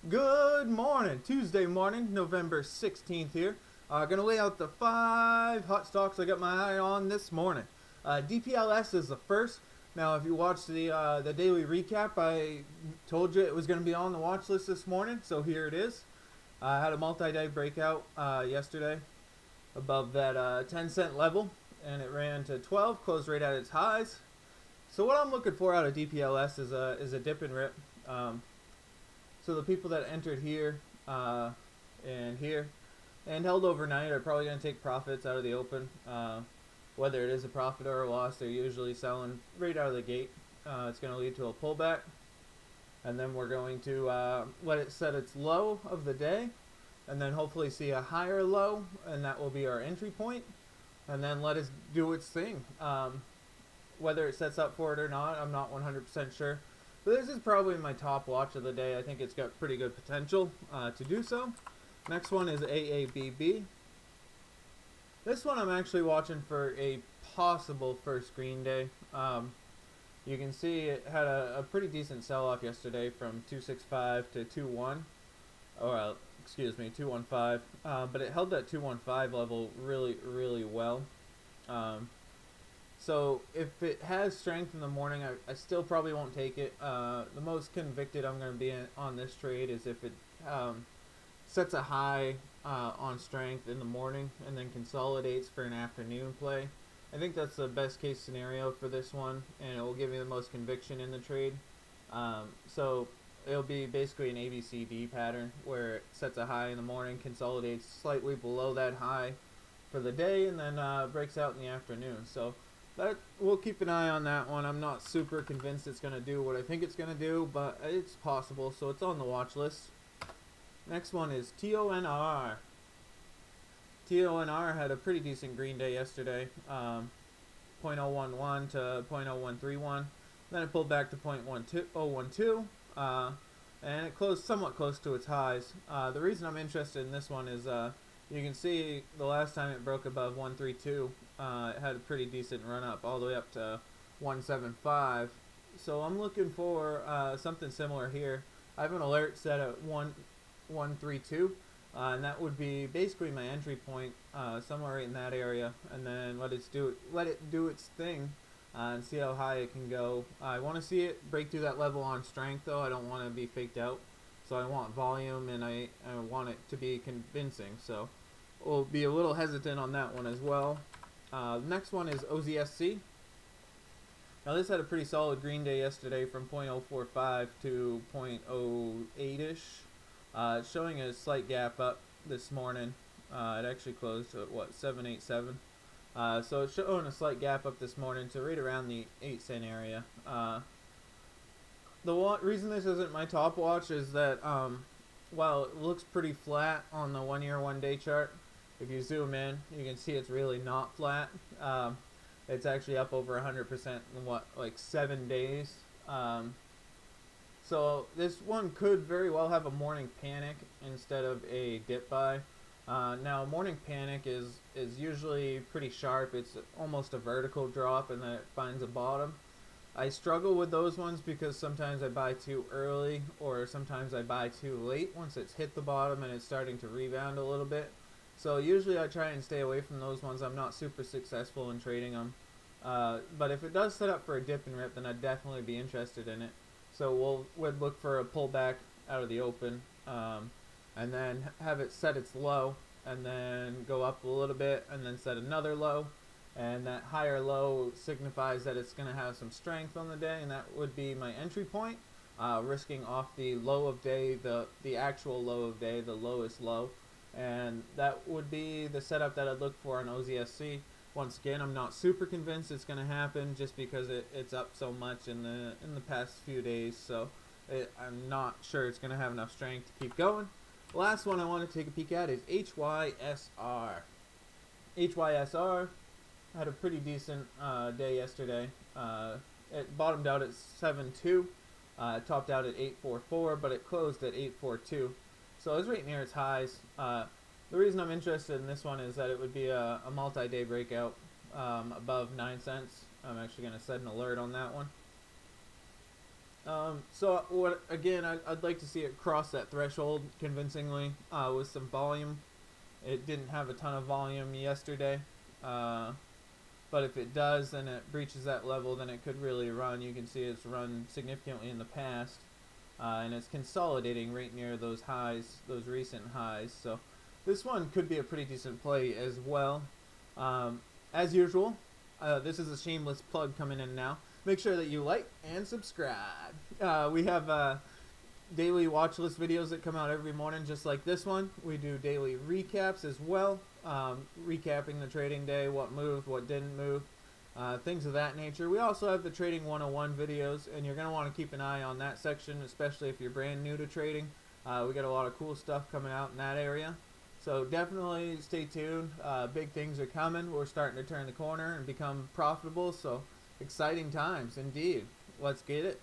Good morning, Tuesday morning, November 16th here. Gonna lay out the 5 hot stocks I got my eye on this morning. DPLS is the first. Now, if you watched the daily recap, I told you it was gonna be on the watch list this morning, so here it is. I had a multi-day breakout yesterday above that 10-cent level, and it ran to 12, closed right at its highs. So what I'm looking for out of DPLS is a dip and rip. So the people that entered here and here and held overnight are probably going to take profits out of the open. Whether it is a profit or a loss, they're usually selling right out of the gate. It's going to lead to a pullback. And then we're going to let it set its low of the day. And then hopefully see a higher low. And that will be our entry point. And then let it do its thing. Whether it sets up for it or not, I'm not 100% sure. But this is probably my top watch of the day. I think it's got pretty good potential to do so. Next one is AABB. This one I'm actually watching for a possible first green day. You can see it had a pretty decent sell-off yesterday from 265 to 21, or excuse me, 215. But it held that 215 level really well. So if it has strength in the morning, I still probably won't take it. The most convicted I'm going to be on this trade is if it sets a high on strength in the morning and then consolidates for an afternoon play. I think that's the best case scenario for this one, and it will give me the most conviction in the trade. So it'll be basically an ABCD pattern where it sets a high in the morning, consolidates slightly below that high for the day, and then breaks out in the afternoon. So we'll keep an eye on that one. I'm not super convinced it's going to do what I think it's going to do, but it's possible, so it's on the watch list. Next one is TONR. TONR had a pretty decent green day yesterday, 0.011 to 0.0131. Then it pulled back to 0.012, and it closed somewhat close to its highs. The reason I'm interested in this one is you can see the last time it broke above 132, it had a pretty decent run up all the way up to 175. So I'm looking for something similar here. I have an alert set at 132, and that would be basically my entry point, somewhere right in that area, and then let it do its thing, and see how high it can go. I want to see it break through that level on strength, though. I don't want to be faked out. So I want volume, and I want it to be convincing. So we'll be a little hesitant on that one as well. Next one is OZSC. Now this had a pretty solid green day yesterday from 0.045 to 0.08ish. It's showing a slight gap up this morning. It actually closed at 787. So it's showing a slight gap up this morning to right around the 8-cent area. The reason this isn't my top watch is that while it looks pretty flat on the 1-year 1-day chart, if you zoom in, you can see it's really not flat. It's actually up over 100% in like 7 days. So this one could very well have a morning panic instead of a dip buy. Now, morning panic is usually pretty sharp. It's almost a vertical drop, and then it finds a bottom. I struggle with those ones because sometimes I buy too early, or sometimes I buy too late once it's hit the bottom and it's starting to rebound a little bit. So usually I try and stay away from those ones. I'm not super successful in trading them. But if it does set up for a dip and rip, then I'd definitely be interested in it. So we'd look for a pullback out of the open, and then have it set its low, and then go up a little bit, and then set another low. And that higher low signifies that it's going to have some strength on the day, and that would be my entry point, risking off the low of day, the actual low of day, the lowest low. And that would be the setup that I'd look for on OZSC. Once again, I'm not super convinced it's going to happen just because it's up so much in the past few days. So I'm not sure it's going to have enough strength to keep going. The last one I want to take a peek at is HYSR. HYSR had a pretty decent day yesterday. It bottomed out at 7.2, topped out at 8.44, but it closed at 8.42. So it was right near its highs. The reason I'm interested in this one is that it would be a multi-day breakout above 9 cents. I'm actually going to set an alert on that one. So what again? I'd like to see it cross that threshold convincingly with some volume. It didn't have a ton of volume yesterday, but if it does, then it breaches that level, then it could really run. You can see it's run significantly in the past, and it's consolidating right near those highs, those recent highs. So this one could be a pretty decent play as well. As usual, this is a shameless plug coming in now. Make sure that you like and subscribe. We have daily watch list videos that come out every morning just like this one. We do daily recaps as well, recapping the trading day, what moved, what didn't move, things of that nature. We also have the Trading 101 videos, and you're going to want to keep an eye on that section, especially if you're brand new to trading. We got a lot of cool stuff coming out in that area. So definitely stay tuned. Big things are coming. We're starting to turn the corner and become profitable, so exciting times indeed. Let's get it.